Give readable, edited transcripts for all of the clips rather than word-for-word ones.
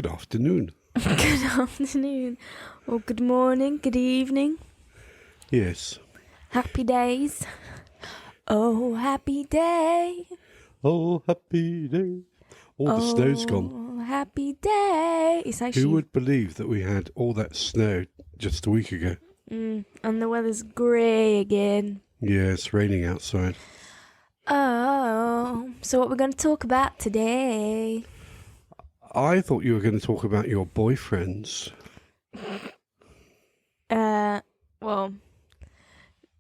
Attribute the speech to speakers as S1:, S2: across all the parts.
S1: Good afternoon.
S2: Good afternoon, or good morning, good evening,
S1: Yes.
S2: happy days. Oh, happy day.
S1: Oh, happy day. All the snow's gone.
S2: Oh, happy day. It's actually...
S1: Who would believe that we had all that snow just a week ago?
S2: and the weather's grey again.
S1: Yeah, it's raining outside.
S2: Oh, so what we're going to talk about today?
S1: I thought you were going to talk about your boyfriends.
S2: Well,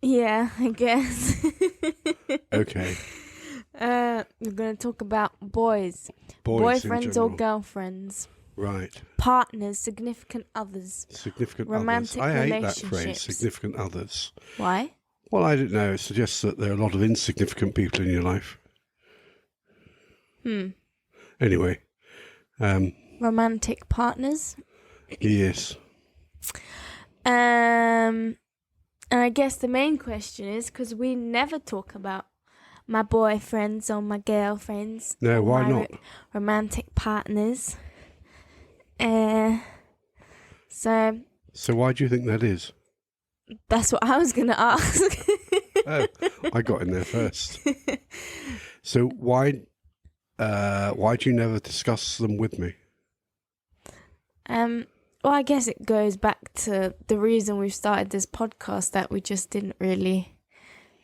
S2: yeah, I guess.
S1: Okay.
S2: We're going to talk about boys.
S1: Boys in
S2: Boyfriends or
S1: general.
S2: girlfriends.
S1: Right.
S2: Partners, significant others.
S1: Significant
S2: Romantic
S1: others. I hate that phrase,
S2: relationships.
S1: significant others.
S2: Why?
S1: Well, I don't know. It suggests that there are a lot of insignificant people in your life. Anyway.
S2: Romantic partners.
S1: Yes.
S2: And I guess the main question is, because we never talk about my boyfriends or my girlfriends.
S1: No,
S2: or
S1: why
S2: my
S1: not?
S2: Romantic partners. So
S1: So why do you think that is?
S2: that's what I was going to ask.
S1: Oh, I got in there first. So why do you never discuss them with me?
S2: Well, I guess it goes back to the reason we've started this podcast, that we just didn't really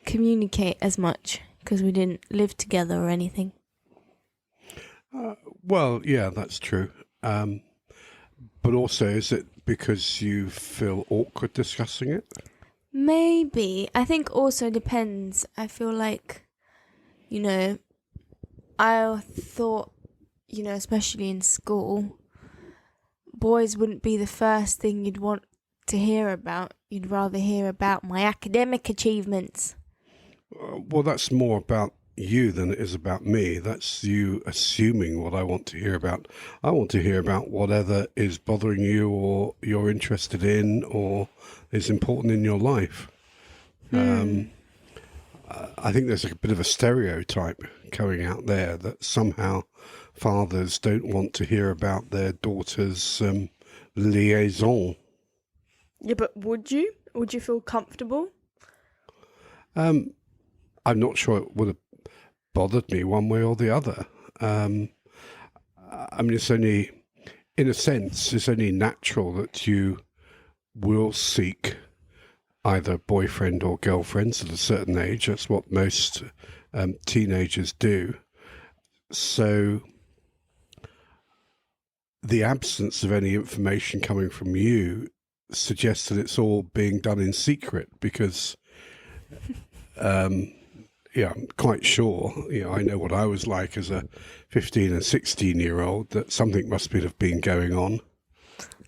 S2: communicate as much because we didn't live together or anything.
S1: Well, yeah, that's true. But also, is it because you feel awkward discussing it?
S2: Maybe. I think also depends. I feel like, I thought, especially in school, boys wouldn't be the first thing you'd want to hear about. You'd rather hear about my academic achievements.
S1: Well, that's more about you than it is about me. That's you assuming what I want to hear about. I want to hear about whatever is bothering you or you're interested in or is important in your life. I think there's a bit of a stereotype going out there that somehow fathers don't want to hear about their daughter's liaison.
S2: Yeah, but would you? Would you feel comfortable?
S1: I'm not sure it would have bothered me one way or the other. I mean, it's only, in a sense, it's only natural that you will seek either boyfriend or girlfriends at a certain age. That's what most teenagers do. So the absence of any information coming from you suggests that it's all being done in secret because, I'm quite sure, I know what I was like as a 15 and 16-year-old, that something must have been going on.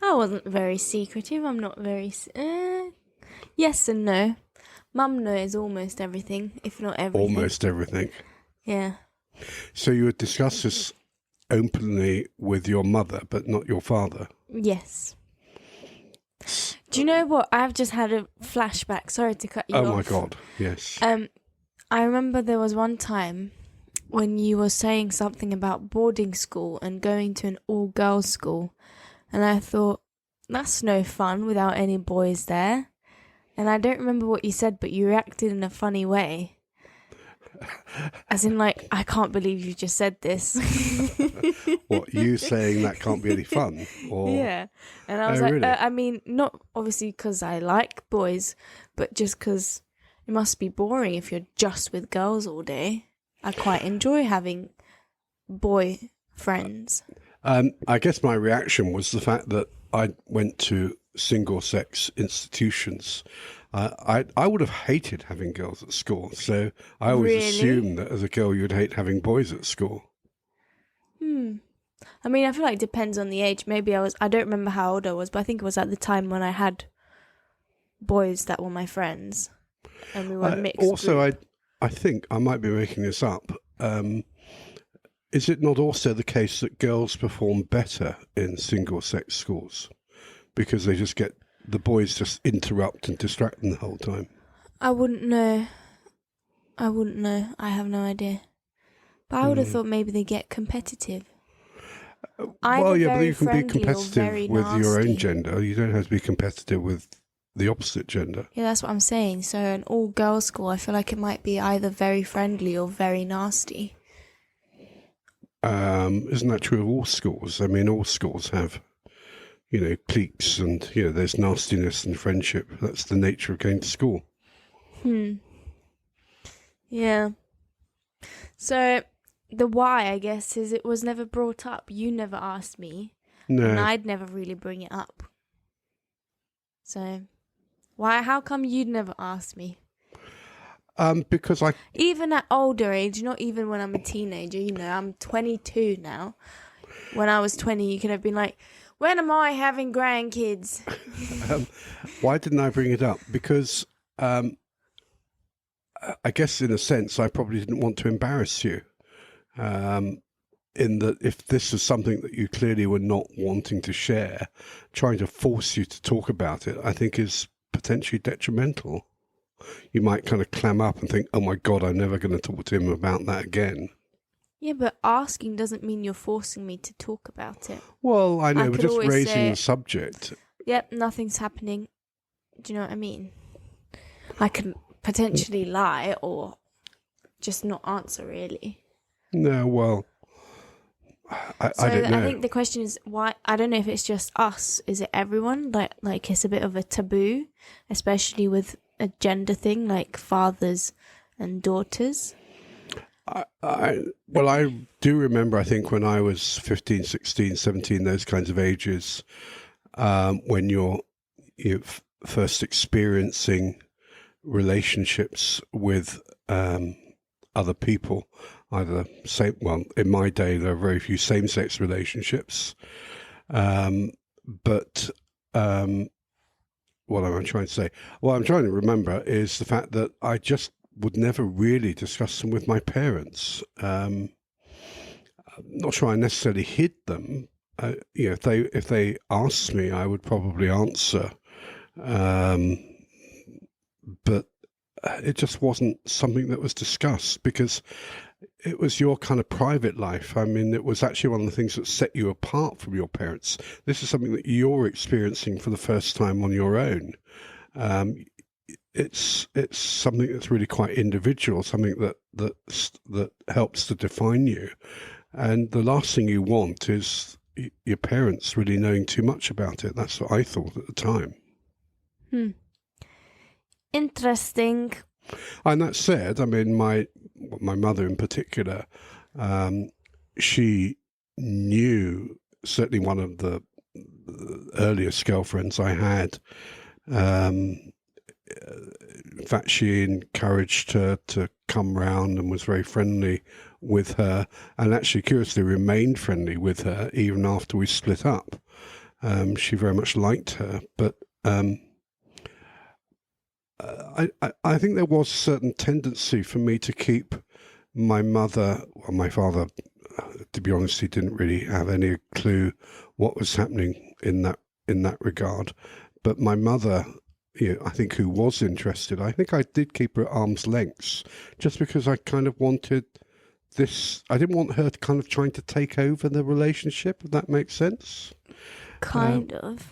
S2: I wasn't very secretive. I'm not very... yes and no. Mum knows almost everything, if not everything.
S1: Almost everything.
S2: Yeah.
S1: So you would discuss this openly with your mother, but not your father?
S2: Yes. Do you know what? I've just had a flashback. Sorry to cut you off.
S1: Oh my God, yes.
S2: I remember there was one time when you were saying something about boarding school and going to an all-girls school. And I thought, that's no fun without any boys there. And I don't remember what you said, but you reacted in a funny way. As in, like, I can't believe you just said this.
S1: What, you saying that can't be any fun? Or...
S2: Yeah. And I was
S1: really?
S2: I mean, not obviously because I like boys, but just because it must be boring if you're just with girls all day. I quite enjoy having boy friends.
S1: I guess my reaction was the fact that I went to single-sex institutions. I would have hated having girls at school, so I always assumed that as a girl you'd hate having boys at school.
S2: I mean, I feel like it depends on the age. Maybe I don't remember how old I was, but I think it was at the time when I had boys that were my friends and we were mixed.
S1: Also, I think, I might be making this up, is it not also the case that girls perform better in single-sex schools? Because they just get, the boys just interrupt and distract them the whole time.
S2: I wouldn't know. I have no idea. But I would have thought maybe they get competitive. Either
S1: Well, yeah, but
S2: very
S1: you can be
S2: friendly or
S1: competitive
S2: very
S1: with your own
S2: nasty.
S1: gender. You don't have to be competitive with the opposite gender.
S2: Yeah, that's what I'm saying. So an all-girls school, I feel like it might be either very friendly or very nasty.
S1: Isn't that true of all schools? I mean, all schools have, cliques and, there's nastiness and friendship. That's the nature of going to school.
S2: Yeah. So the why, I guess, is it was never brought up. You never asked me, and
S1: No,
S2: I'd never really bring it up. So why? How come you'd never ask me?
S1: because
S2: Even at older age, not even when I'm a teenager. I'm 22 now. When I was 20, you could have been like, "When am I having grandkids?"
S1: why didn't I bring it up? Because I guess in a sense, I probably didn't want to embarrass you. In that, if this was something that you clearly were not wanting to share, trying to force you to talk about it, I think is potentially detrimental. You might kind of clam up and think, oh my God, I'm never going to talk to him about that again.
S2: Yeah, but asking doesn't mean you're forcing me to talk about it.
S1: Well, I know,
S2: I
S1: but
S2: could
S1: just
S2: always
S1: raising
S2: say,
S1: the subject.
S2: Yep, nothing's happening. Do you know what I mean? I could potentially lie or just not answer, really.
S1: No, well, I don't know.
S2: I think the question is why. I don't know if it's just us. Is it everyone? Like it's a bit of a taboo, especially with a gender thing, like fathers and daughters.
S1: I do remember, I think, when I was 15, 16, 17, those kinds of ages, when you're first experiencing relationships with other people, either in my day, there are very few same-sex relationships. But what am I trying to say? What I'm trying to remember is the fact that I just would never really discuss them with my parents. I'm not sure I necessarily hid them. If they asked me, I would probably answer. But it just wasn't something that was discussed because it was your kind of private life. I mean, it was actually one of the things that set you apart from your parents. This is something that you're experiencing for the first time on your own. It's something that's really quite individual, something that helps to define you. And the last thing you want is your parents really knowing too much about it. That's what I thought at the time.
S2: Interesting.
S1: And that said, I mean, my mother in particular, she knew, certainly one of the earliest girlfriends I had. In fact, she encouraged her to come round and was very friendly with her, and actually curiously remained friendly with her even after we split up. She very much liked her, but I think there was a certain tendency for me to keep my mother, or my father, to be honest, he didn't really have any clue what was happening in that regard. But my mother, I think, who was interested, I think I did keep her at arm's length, just because I kind of wanted this. I didn't want her kind of trying to take over the relationship, if that makes sense.
S2: Kind of.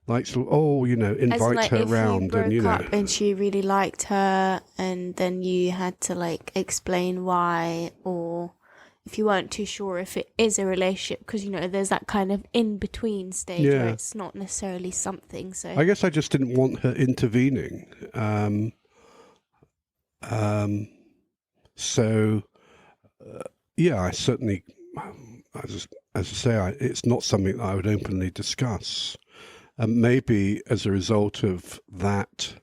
S1: Like, sort of, invite her around,
S2: and up and she really liked her, and then you had to like explain why, or if you weren't too sure if it is a relationship, because there's that kind of in between stage where it's not necessarily something. So
S1: I guess I just didn't want her intervening. I certainly, as I say, it's not something that I would openly discuss. And maybe as a result of that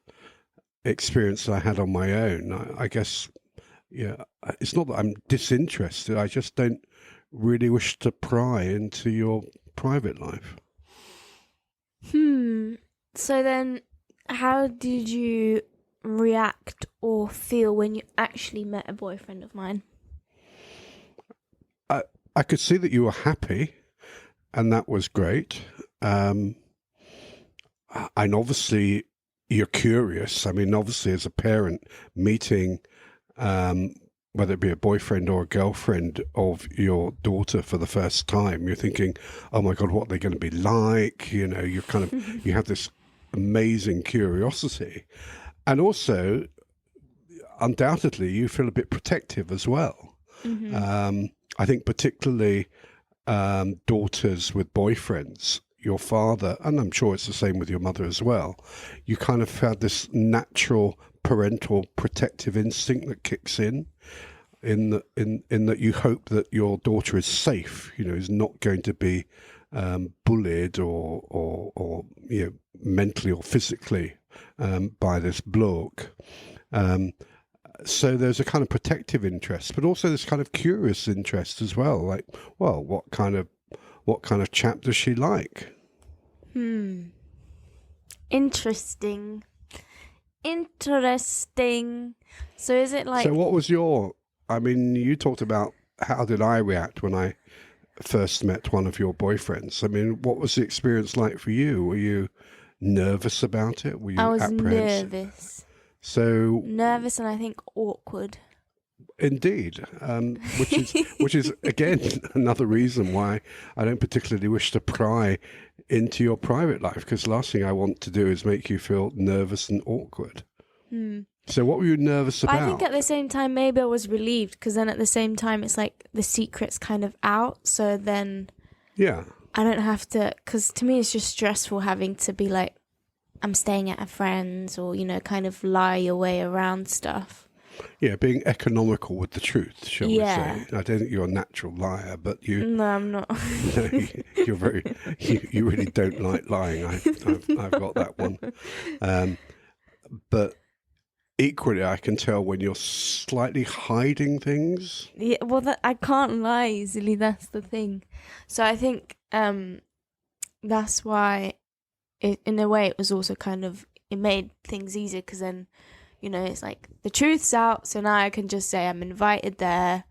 S1: experience that I had on my own, I guess, it's not that I'm disinterested. I just don't really wish to pry into your private life.
S2: So then, how did you react or feel when you actually met a boyfriend of mine?
S1: I could see that you were happy, and that was great. And obviously, you're curious. I mean, obviously, as a parent, meeting whether it be a boyfriend or a girlfriend of your daughter for the first time, you're thinking, oh my God, what are they going to be like? You know, you kind of, you have this amazing curiosity. And also, undoubtedly, you feel a bit protective as well. I think particularly daughters with boyfriends, your father, and I'm sure it's the same with your mother as well, you kind of had this natural parental protective instinct that kicks in that you hope that your daughter is safe, you know, is not going to be bullied or you know, mentally or physically by this bloke. So there's a kind of protective interest, but also this kind of curious interest as well. Like, well, what kind of chap does she like?
S2: Interesting. So is it like...
S1: So what was your... I mean, you talked about how did I react when I first met one of your boyfriends. I mean, what was the experience like for you? Were you nervous about it? Were you
S2: I was
S1: apprehensive?
S2: nervous.
S1: So
S2: Nervous and I think awkward.
S1: indeed, which is again another reason why I don't particularly wish to pry into your private life, because the last thing I want to do is make you feel nervous and awkward. So what were you nervous about?
S2: I think at the same time maybe I was relieved, because then at the same time it's like the secret's kind of out, so then
S1: yeah,
S2: I don't have to, because to me it's just stressful having to be like, I'm staying at a friend's, or, you know, kind of lie your way around stuff.
S1: Yeah, being economical with the truth, shall we
S2: Yeah.
S1: say. I don't think you're a natural liar, but you...
S2: No, I'm not.
S1: No, you're very... You really don't like lying. I've got that one. But equally, I can tell when you're slightly hiding things.
S2: Yeah, well, I can't lie easily, that's the thing. So I think that's why, in a way, it was also kind of... It made things easier, because then... You know, it's like the truth's out, so now I can just say I'm invited there,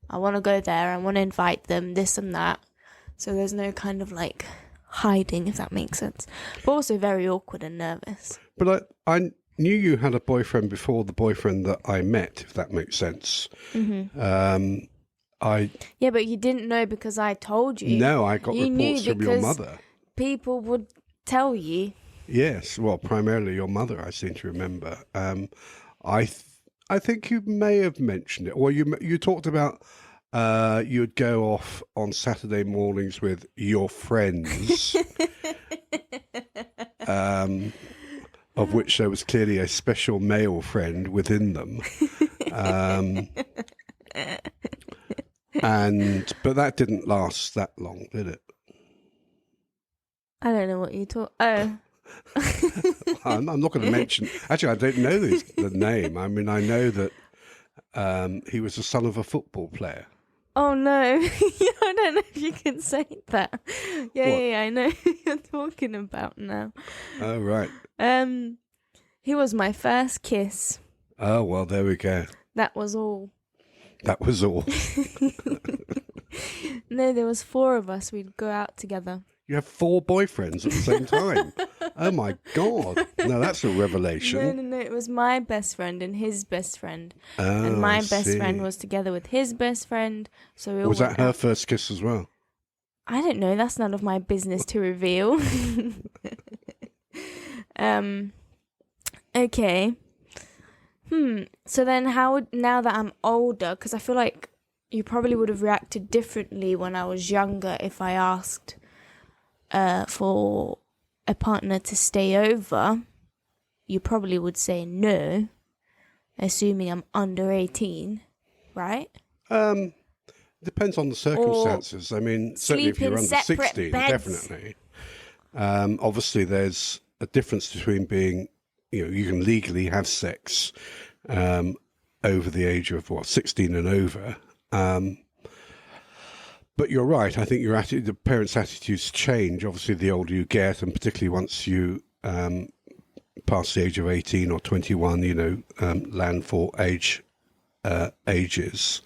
S2: I want to go there, I want to invite them, this and that. So there's no kind of like hiding, if that makes sense. But also very awkward and nervous.
S1: But I knew you had a boyfriend before the boyfriend that I met, if that makes sense.
S2: Yeah, but you didn't know because I told you.
S1: No, I got reports from your mother.
S2: People would tell you.
S1: Yes, well, primarily your mother, I seem to remember. I think you may have mentioned it, or you talked about you'd go off on Saturday mornings with your friends, of which there was clearly a special male friend within them. But that didn't last that long, did it?
S2: I don't know what you talk. Oh.
S1: I'm not going to mention. Actually, I don't know the name. I mean, I know that he was the son of a football player.
S2: Oh no! I don't know if you can say that. Yeah, I know who you're talking about now.
S1: Oh right.
S2: He was my first kiss.
S1: Oh well, there we go.
S2: That was all.
S1: That was all.
S2: No, there was 4 of us. We'd go out together.
S1: You have 4 boyfriends at the same time. Oh my God. No, that's a revelation.
S2: No. It was my best friend and his best friend.
S1: Oh,
S2: and my best
S1: see.
S2: friend was together with his best friend. So we all
S1: Was that
S2: went
S1: her
S2: out.
S1: first kiss as well?
S2: I don't know. That's none of my business to reveal. Okay. So then now that I'm older, because I feel like you probably would have reacted differently when I was younger if I asked for a partner to stay over, you probably would say no, assuming I'm under 18, right?
S1: Depends on the circumstances. I mean, certainly if you're under 16, definitely. Obviously, there's a difference between being, you can legally have sex over the age of, 16 and over. But you're right. I think the parents' attitudes change. Obviously, the older you get, and particularly once you pass the age of 18 or 21, land for ages,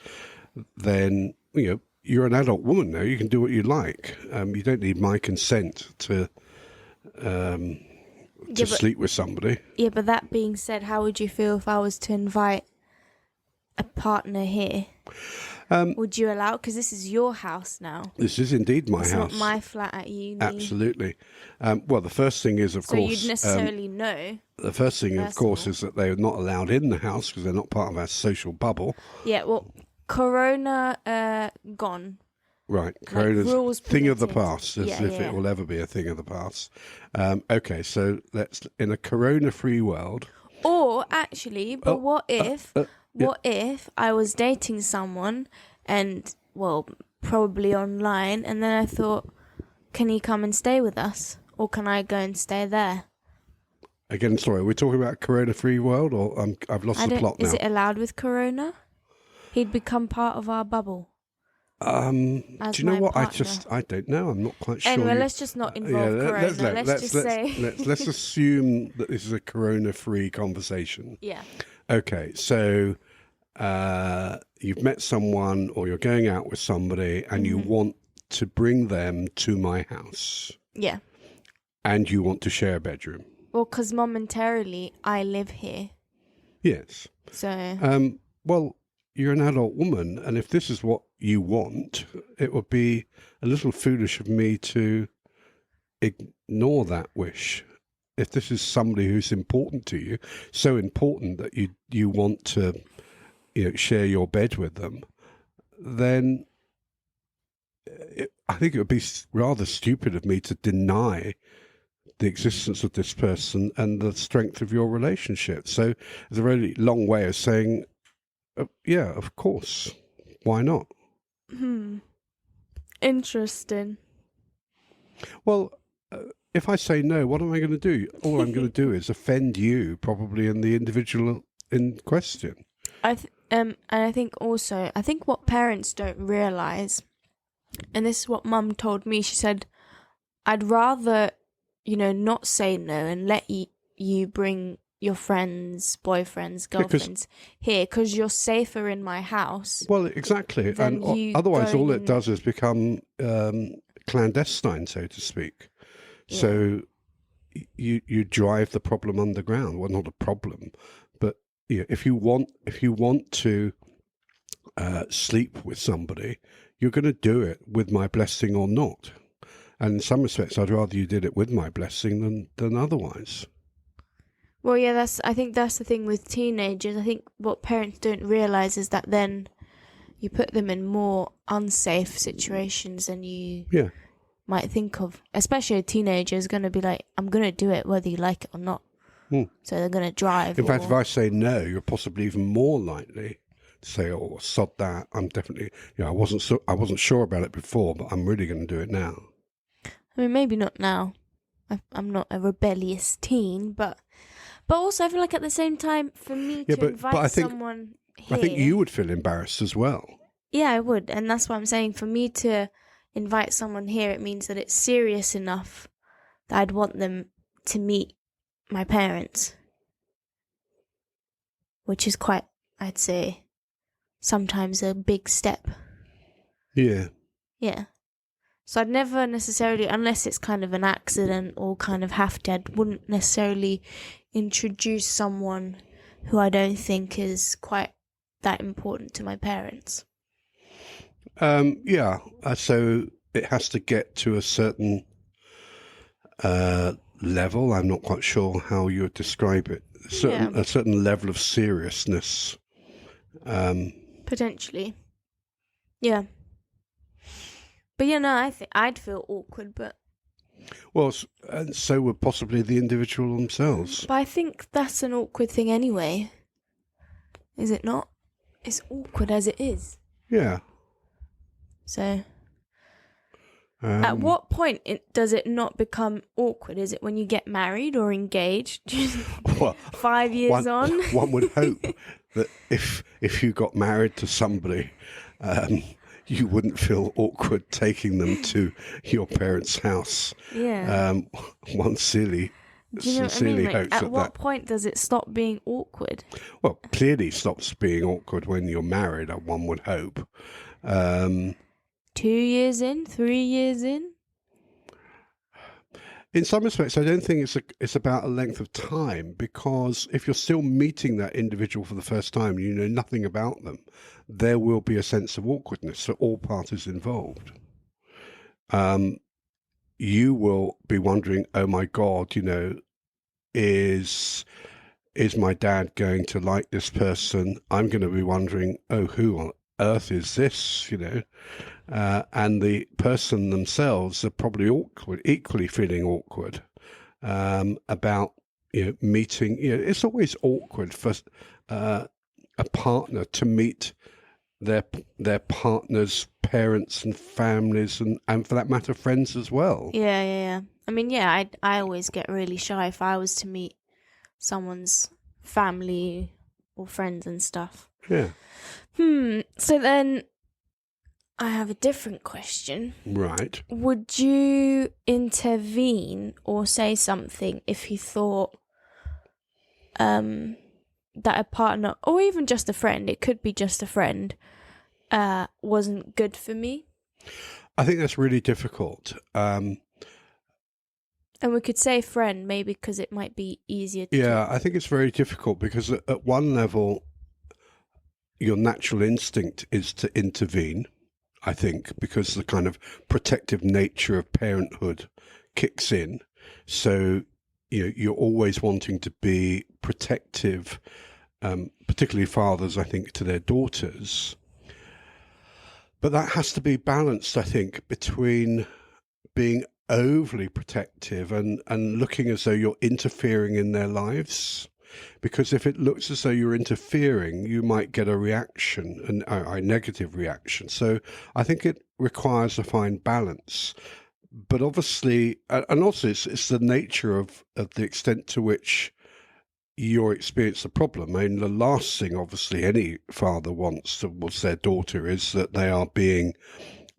S1: then you're an adult woman now. You can do what you like. You don't need my consent to sleep with somebody.
S2: Yeah, but that being said, how would you feel if I was to invite a partner here, would you allow? Because this is your house now.
S1: This is indeed my
S2: It's
S1: house.
S2: not my flat at uni.
S1: Absolutely. Well, the first thing is, of
S2: So
S1: course,
S2: you'd necessarily know.
S1: the first thing, of
S2: first of
S1: course,
S2: all.
S1: is that they're not allowed in the house because they're not part of our social bubble.
S2: Yeah, well, Corona gone.
S1: Right, Corona's
S2: rules
S1: thing of the
S2: permitted.
S1: past, as
S2: Yeah,
S1: if
S2: yeah.
S1: it will ever be a thing of the past. Okay, so let's, in a Corona-free world.
S2: Or actually, but what if I was dating someone and, well, probably online, and then I thought, can he come and stay with us? Or can I go and stay there?
S1: Again, sorry, we're talking about Corona-free world, or I've lost the plot now.
S2: Is it allowed with Corona? He'd become part of our bubble.
S1: Do you know what?
S2: Partner.
S1: I don't know. I'm not quite sure.
S2: Anyway, let's just not involve Corona.
S1: Let's assume that this is a Corona-free conversation.
S2: Yeah.
S1: Okay, so you've met someone, or you're going out with somebody, and you want to bring them to my house.
S2: Yeah.
S1: And you want to share a bedroom.
S2: Well, because momentarily I live here.
S1: Yes.
S2: So.
S1: Well, you're an adult woman, and if this is what you want, it would be a little foolish of me to ignore that wish. If this is somebody who's important to you, so important that you want to, share your bed with them, then I think it would be rather stupid of me to deny the existence of this person and the strength of your relationship. So it's a really long way of saying, yeah, of course. Why not?
S2: Interesting.
S1: Well, if I say no, what am I going to do? All I'm going to do is offend you, probably, and the individual in question.
S2: And I think what parents don't realise, and this is what Mum told me, she said, I'd rather, not say no and let you bring your friends, boyfriends, girlfriends here because you're safer in my house.
S1: Well, exactly. And otherwise all it does is become clandestine, so to speak. Yeah. So you drive the problem underground. Well, not a problem, but if you want to sleep with somebody, you're going to do it with my blessing or not. And in some respects, I'd rather you did it with my blessing than otherwise.
S2: Well, yeah, I think that's the thing with teenagers. I think what parents don't realise is that then you put them in more unsafe situations than you might think of. Especially a teenager is going to be like, I'm going to do it whether you like it or not. So they're going to drive.
S1: In fact, if I say no, you're possibly even more likely to say, oh, sod that. I'm definitely, I wasn't sure about it before, but I'm really going to do it now.
S2: I mean, maybe not now. I'm not a rebellious teen, but also I feel like at the same time, for me to invite someone here...
S1: I think you would feel embarrassed as well.
S2: Yeah, I would. And that's what I'm saying. For me to invite someone here, it means that it's serious enough that I'd want them to meet my parents. Which is quite, I'd say, sometimes a big step.
S1: Yeah.
S2: Yeah. So I'd never necessarily, unless it's kind of an accident or kind of I wouldn't necessarily introduce someone who I don't think is quite that important to my parents.
S1: Yeah. So it has to get to a certain level. I'm not quite sure how you would describe it. A certain level of seriousness.
S2: Potentially. Yeah. But I think I'd feel awkward, but...
S1: Well, and so would possibly the individual themselves.
S2: But I think that's an awkward thing anyway. Is it not? It's awkward as it is.
S1: Yeah.
S2: So... at what point does it not become awkward? Is it when you get married or engaged?
S1: Well,
S2: 5 years on?
S1: One would hope that if you got married to somebody... you wouldn't feel awkward taking them to your parents' house.
S2: Yeah.
S1: One sincerely hopes that
S2: at what point does it stop being awkward?
S1: Well, clearly stops being awkward when you're married, one would hope. 2
S2: years in? 3 years in?
S1: in some respects, I don't think it's about a length of time, because if you're still meeting that individual for the first time and you know nothing about them, there will be a sense of awkwardness for all parties involved. You will be wondering, oh my God, is my dad going to like this person? I'm going to be wondering, oh, who on earth is this? And the person themselves are probably equally feeling awkward about meeting. It's always awkward for a partner to meet their partner's parents and families, and for that matter, friends as well.
S2: Yeah. I mean, yeah, I always get really shy if I was to meet someone's family or friends and stuff.
S1: Yeah.
S2: So then I have a different question.
S1: Right.
S2: Would you intervene or say something if you thought that a partner, or even just a friend, it could be just a friend, wasn't good for me?
S1: I think that's really difficult.
S2: And we could say friend, maybe, because it might be easier to
S1: Yeah, I think it's very difficult, because at one level, your natural instinct is to intervene, I think, because the kind of protective nature of parenthood kicks in. So, you're always wanting to be protective, particularly fathers, I think, to their daughters. But that has to be balanced, I think, between being overly protective and looking as though you're interfering in their lives. Because if it looks as though you're interfering, you might get a reaction, a negative reaction. So I think it requires a fine balance. But obviously, and also it's the nature of the extent to which you experience the problem. I mean, the last thing, obviously, any father wants towards their daughter is that they are being,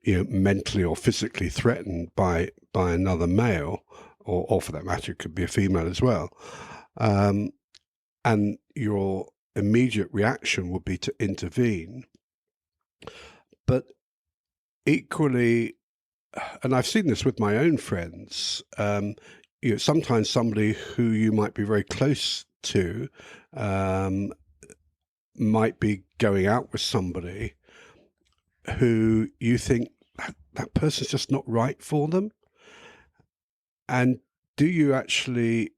S1: mentally or physically threatened by another male, or for that matter, it could be a female as well. And your immediate reaction would be to intervene. But equally, and I've seen this with my own friends, sometimes somebody who you might be very close to might be going out with somebody who you think that person's just not right for them. And do you actually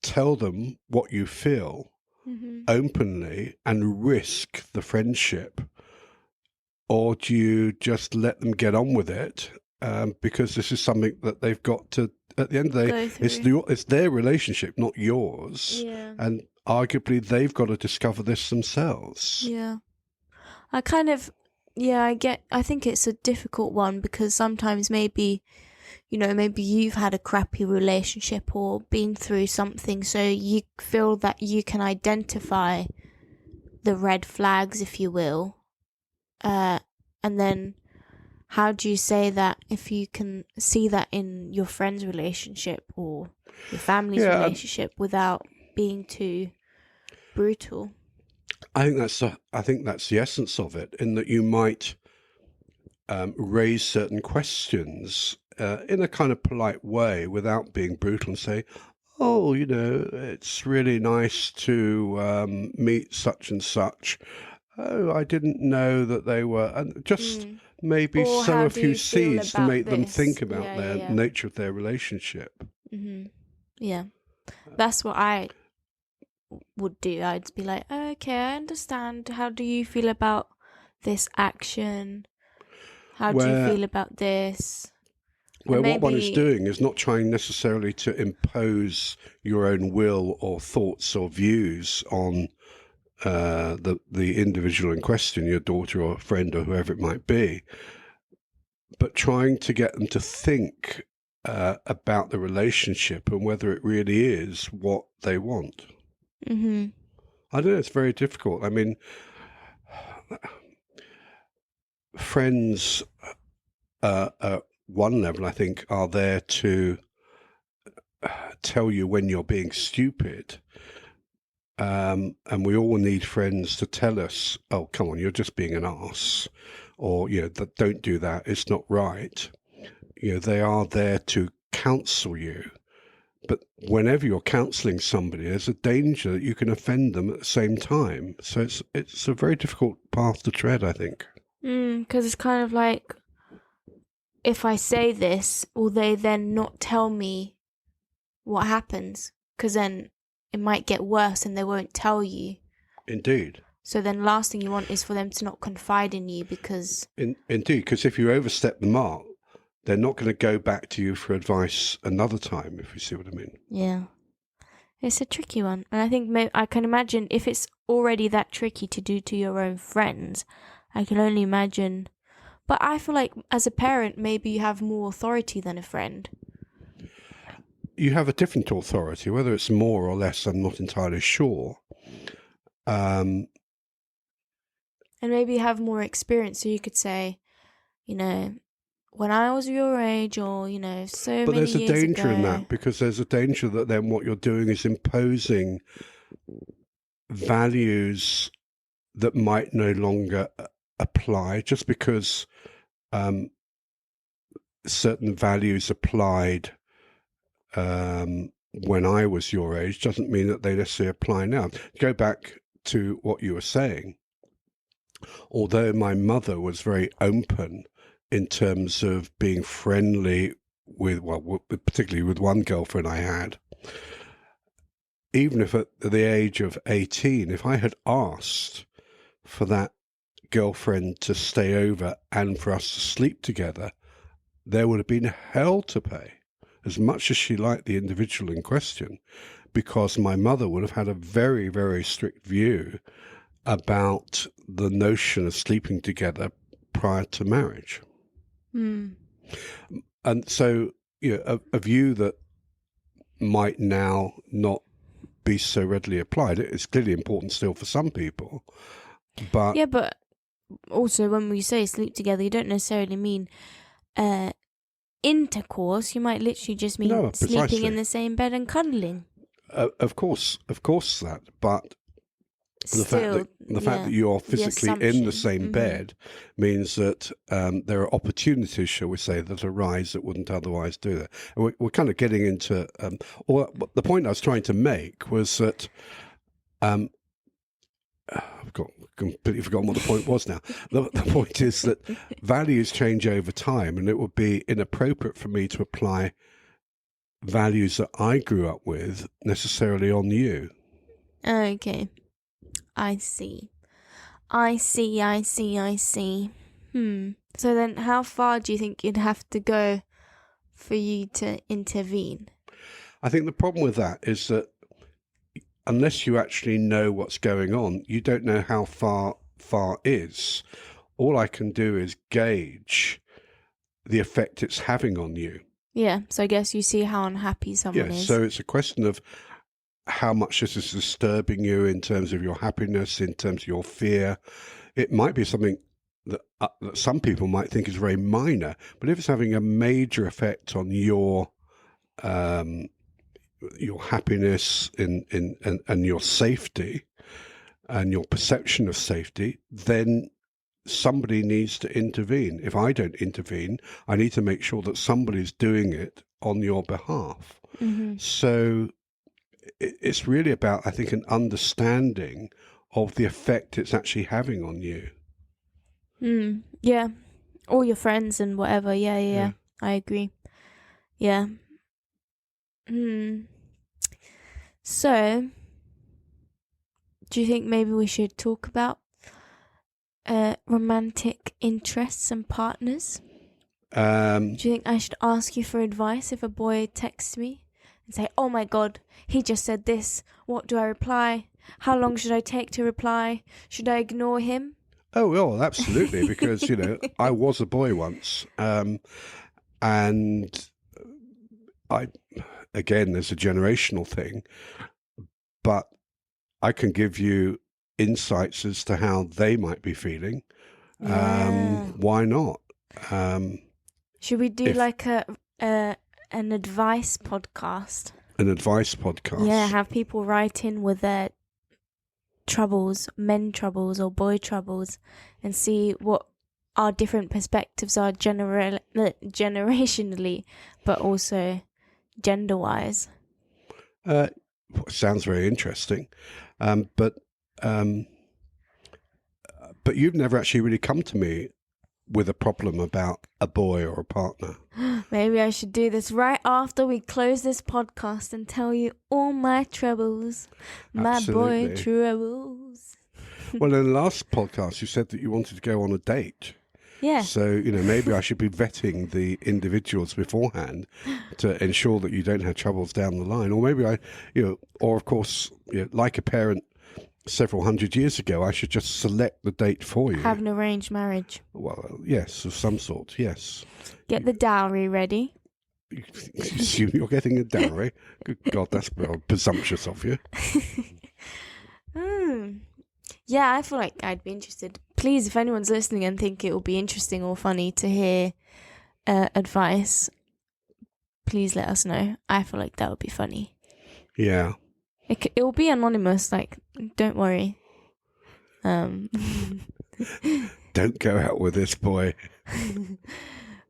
S1: tell them what you feel openly and risk the friendship? Or do you just let them get on with it because this is something that they've got to, at the end of the day, it's their relationship, not yours.
S2: Yeah.
S1: And arguably they've got to discover this themselves.
S2: Yeah. I think it's a difficult one, because sometimes maybe you've had a crappy relationship or been through something, so you feel that you can identify the red flags, if you will. And then how do you say that if you can see that in your friend's relationship or your family's relationship without being too brutal?
S1: I think that's the essence of it, in that you might raise certain questions in a kind of polite way without being brutal, and say, oh, it's really nice to meet such and such. Oh, I didn't know that they were, and just maybe sow a few seeds to make them think about the nature of their relationship.
S2: Mm-hmm. Yeah, that's what I would do. I'd be like, okay, I understand. How do you feel about this action? How do you feel about this?
S1: Where what one is doing is not trying necessarily to impose your own will or thoughts or views on the individual in question, your daughter or friend or whoever it might be, but trying to get them to think about the relationship and whether it really is what they want.
S2: Mm-hmm.
S1: I don't know, it's very difficult. I mean, friends at one level, I think, are there to tell you when you're being stupid. And we all need friends to tell us, oh, come on, you're just being an arse, or, don't do that, it's not right. They are there to counsel you, But whenever you're counselling somebody, there's a danger that you can offend them at the same time. So it's a very difficult path to tread, I think.
S2: Because it's kind of like, if I say this, will they then not tell me what happens? Because then it might get worse and they won't tell you.
S1: Indeed.
S2: So then last thing you want is for them to not confide in you because...
S1: Indeed, because if you overstep the mark, they're not going to go back to you for advice another time, if you see what I mean.
S2: Yeah. It's a tricky one. And I think I can imagine if it's already that tricky to do to your own friends, I can only imagine. But I feel like as a parent, maybe you have more authority than a friend.
S1: You have a different authority, whether it's more or less, I'm not entirely sure.
S2: And maybe you have more experience, so you could say, you know, when I was your age, or, you know, so
S1: but
S2: many
S1: there's a
S2: years
S1: danger
S2: ago.
S1: in that, because there's a danger that then what you're doing is imposing values that might no longer apply, just because certain values applied when I was your age doesn't mean that they necessarily apply now. Go back to what you were saying. Although my mother was very open in terms of being friendly with, well, particularly with one girlfriend I had, even if at the age of 18, if I had asked for that girlfriend to stay over and for us to sleep together, there would have been hell to pay, as much as she liked the individual in question, because my mother would have had a very, very strict view about the notion of sleeping together prior to marriage. And so, you know, a view that might now not be so readily applied. It's clearly important still for some people, but
S2: Yeah, but also when we say sleep together, you don't necessarily mean intercourse. You might literally just mean
S1: no,
S2: sleeping
S1: precisely.
S2: in the same bed and cuddling.
S1: Of course that, but the
S2: Still,
S1: fact that you are physically in the
S2: assumption.
S1: same bed means that there are opportunities, shall we say, that arise that wouldn't otherwise do that. And we're kind of getting into, or the point I was trying to make was that I've completely forgotten what the point was now. The point is that values change over time, and it would be inappropriate for me to apply values that I grew up with necessarily on you.
S2: Okay. I see. So then how far do you think you'd have to go for you to intervene?
S1: I think the problem with that is that unless you actually know what's going on, you don't know how far is. All I can do is gauge the effect it's having on you.
S2: Yeah, so I guess you see how unhappy someone is.
S1: So it's a question of how much this is disturbing you in terms of your happiness, in terms of your fear. It might be something that some people might think is very minor, but if it's having a major effect on your happiness and your safety and your perception of safety, then somebody needs to intervene. If I don't intervene, I need to make sure that somebody's doing it on your behalf. So it's really about, I think, an understanding of the effect it's actually having on you.
S2: Yeah. All your friends and whatever. Yeah. I agree. Yeah. So, do you think maybe we should talk about romantic interests and partners? Do you think I should ask you for advice if a boy texts me and say, "Oh my God, he just said this. What do I reply? How long should I take to reply? Should I ignore him?"
S1: Oh, well, absolutely, because, you know, I was a boy once, and again, there's a generational thing, but I can give you insights as to how they might be feeling. Why not?
S2: Should we do like an advice podcast?
S1: An advice podcast?
S2: Yeah, have people write in with their troubles, men troubles or boy troubles, and see what our different perspectives are generationally, but also gender-wise.
S1: Uh, Sounds very interesting, um, but um, but you've never actually really come to me with a problem about a boy or a partner.
S2: Maybe I should do this right after we close this podcast and tell you all my troubles. My boy
S1: Absolutely.
S2: troubles.
S1: Well, in the last podcast, you said that you wanted to go on a date.
S2: Yeah.
S1: So, maybe I should be vetting the individuals beforehand to ensure that you don't have troubles down the line. Or maybe or of course, like a parent several hundred years ago, I should just select the date for you.
S2: Have an arranged marriage.
S1: Well, yes, of some sort, yes.
S2: Get the dowry ready.
S1: You assume you're getting a dowry? Good God, that's presumptuous of you.
S2: Yeah, I feel like I'd be interested. Please, if anyone's listening and think it will be interesting or funny to hear advice, please let us know. I feel like that would be funny.
S1: Yeah.
S2: It will be anonymous, like, don't worry.
S1: Don't go out with this boy.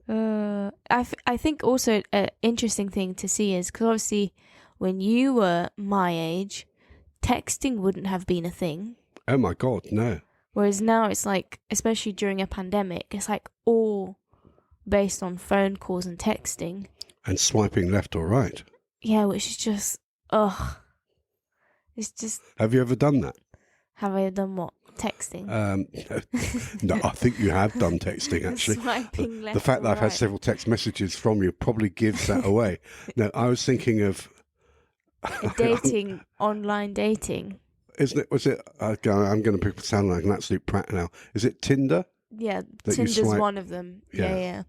S2: I think also an interesting thing to see is, because obviously when you were my age, texting wouldn't have been a thing.
S1: Oh my God, no.
S2: Whereas now it's like, especially during a pandemic, it's like all based on phone calls and texting.
S1: And swiping left or right.
S2: Yeah, which is just, ugh. It's just...
S1: Have you ever done that?
S2: Have I done what? Texting?
S1: No, I think you have done texting, actually.
S2: Swiping left
S1: The fact that I've
S2: right.
S1: had several text messages from you probably gives that away. No, I was thinking of...
S2: Dating, online dating.
S1: Isn't it? Was it? I'm going to sound like an absolute prat now. Is it Tinder?
S2: Yeah,
S1: That you
S2: Tinder's
S1: swipe-
S2: one of them.
S1: Yeah.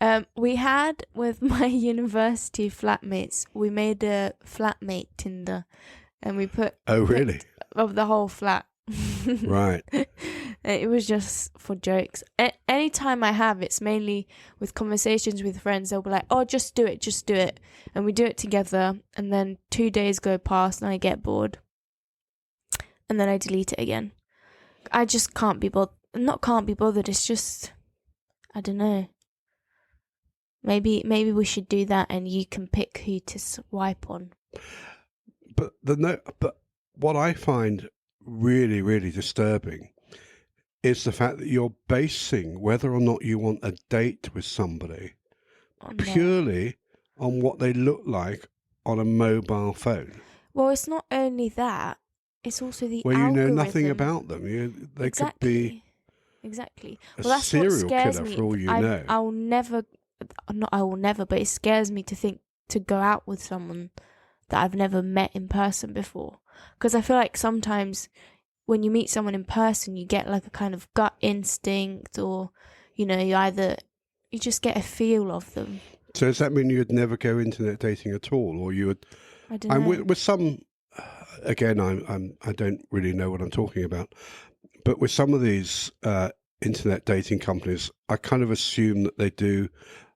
S2: Yeah. We had, with my university flatmates, we made a flatmate Tinder, and we put
S1: Oh, really?
S2: picked of the whole flat.
S1: Right.
S2: It was just for jokes. Anytime I have, it's mainly with conversations with friends. They'll be like, "Oh, just do it," and we do it together. And then 2 days go past, and I get bored, and then I delete it again. I just can't be bothered. Not can't be bothered. It's just, I don't know. Maybe we should do that, and you can pick who to swipe on.
S1: But what I find really, really disturbing is the fact that you're basing whether or not you want a date with somebody purely on what they look like on a mobile phone.
S2: Well, it's not only that. It's also the
S1: where you know nothing
S2: algorithm.
S1: about them. They could be
S2: exactly.
S1: a
S2: Well, that's
S1: serial
S2: what scares
S1: killer
S2: me.
S1: for all you
S2: I
S1: know.
S2: will never, but it scares me to think to go out with someone that I've never met in person before. Because I feel like sometimes when you meet someone in person, you get like a kind of gut instinct, or, you just get a feel of them.
S1: So does that mean you'd never go internet dating at all, or you would?
S2: I don't know.
S1: With some, again, I don't really know what I'm talking about, but with some of these internet dating companies, I kind of assume that they do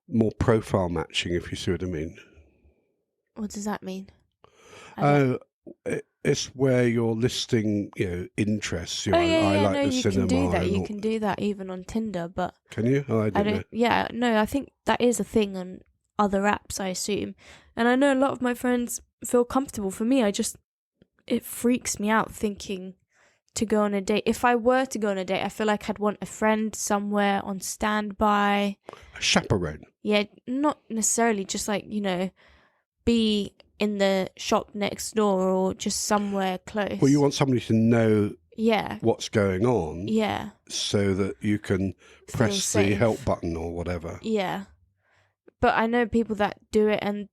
S1: more profile matching, if you see what I mean.
S2: What does that mean?
S1: It's where you're listing, interests. I like the
S2: you
S1: cinema.
S2: can do that.
S1: and
S2: You
S1: all-
S2: can do that even on Tinder, but
S1: Can you? Oh, I
S2: I
S1: don't know.
S2: don't. Yeah, no, I think that is a thing on other apps, I assume. And I know a lot of my friends feel comfortable. For me, it freaks me out thinking to go on a date. If I were to go on a date, I feel like I'd want a friend somewhere on standby.
S1: A chaperone.
S2: Yeah, not necessarily just like, be in the shop next door or just somewhere close.
S1: Well, you want somebody to know
S2: Yeah.
S1: what's going on,
S2: Yeah.
S1: so that you can
S2: Feel
S1: press the
S2: safe.
S1: help button or whatever.
S2: Yeah. But I know people that do it and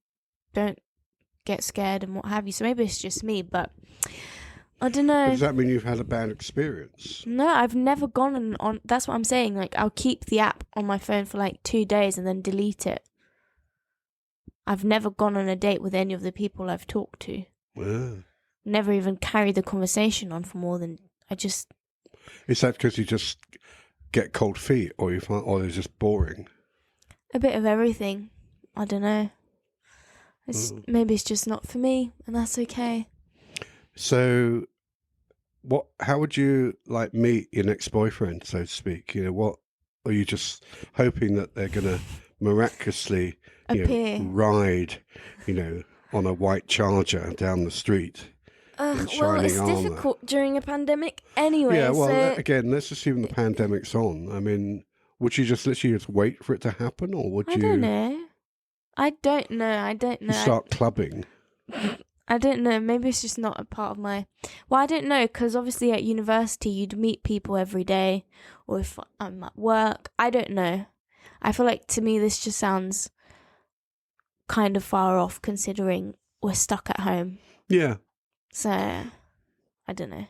S2: don't get scared and what have you. So maybe it's just me, but I don't know.
S1: Does that mean you've had a bad experience?
S2: No, I've never gone on. That's what I'm saying. Like, I'll keep the app on my phone for like 2 days and then delete it. I've never gone on a date with any of the people I've talked to.
S1: Wow.
S2: Never even carried the conversation on for more than
S1: Is that because you just get cold feet, or you find, or they're just boring?
S2: a bit of everything. I don't know. Maybe it's just not for me, and that's okay.
S1: So, how would you meet your next boyfriend, so to speak? What are you just hoping that they're going to miraculously
S2: Appear.
S1: ride, on a white Charger down the street in
S2: Well,
S1: shining
S2: it's
S1: armour.
S2: difficult during a pandemic anyway.
S1: Yeah, well,
S2: so
S1: again, let's assume the pandemic's on. I mean, would you just literally just wait for it to happen, or would
S2: I
S1: you?
S2: don't know. I don't know.
S1: You start clubbing.
S2: I don't know. Maybe it's just not a part of my. Well, I don't know, because obviously at university you'd meet people every day, or if I'm at work, I don't know. I feel like to me this just sounds kind of far off, considering we're stuck at home.
S1: Yeah.
S2: So, I don't know.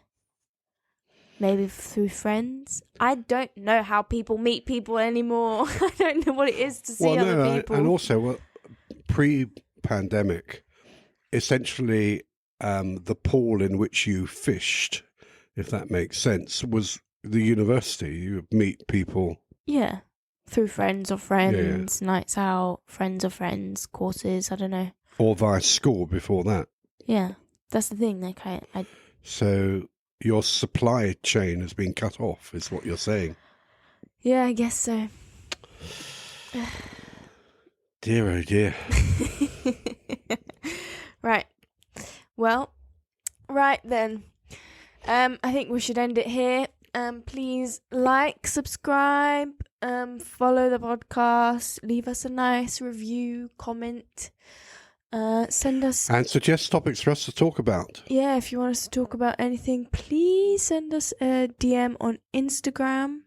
S2: Maybe through friends. I don't know how people meet people anymore. I don't know what it is to see other people.
S1: And also, pre-pandemic, essentially, the pool in which you fished, if that makes sense, was the university. You would meet people.
S2: Yeah. Through friends or friends, nights out, friends or friends, courses, I don't know.
S1: Or via school before that.
S2: Yeah. That's the thing. Like
S1: So your supply chain has been cut off, is what you're saying.
S2: Yeah, I guess so.
S1: Dear, oh dear.
S2: Right. Well, right then. I think we should end it here. Please like, subscribe, follow the podcast, leave us a nice review, comment, send us...
S1: And suggest topics for us to talk about.
S2: Yeah, if you want us to talk about anything, please send us a DM on Instagram.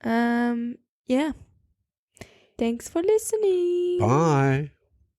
S2: Yeah. Thanks for listening.
S1: Bye.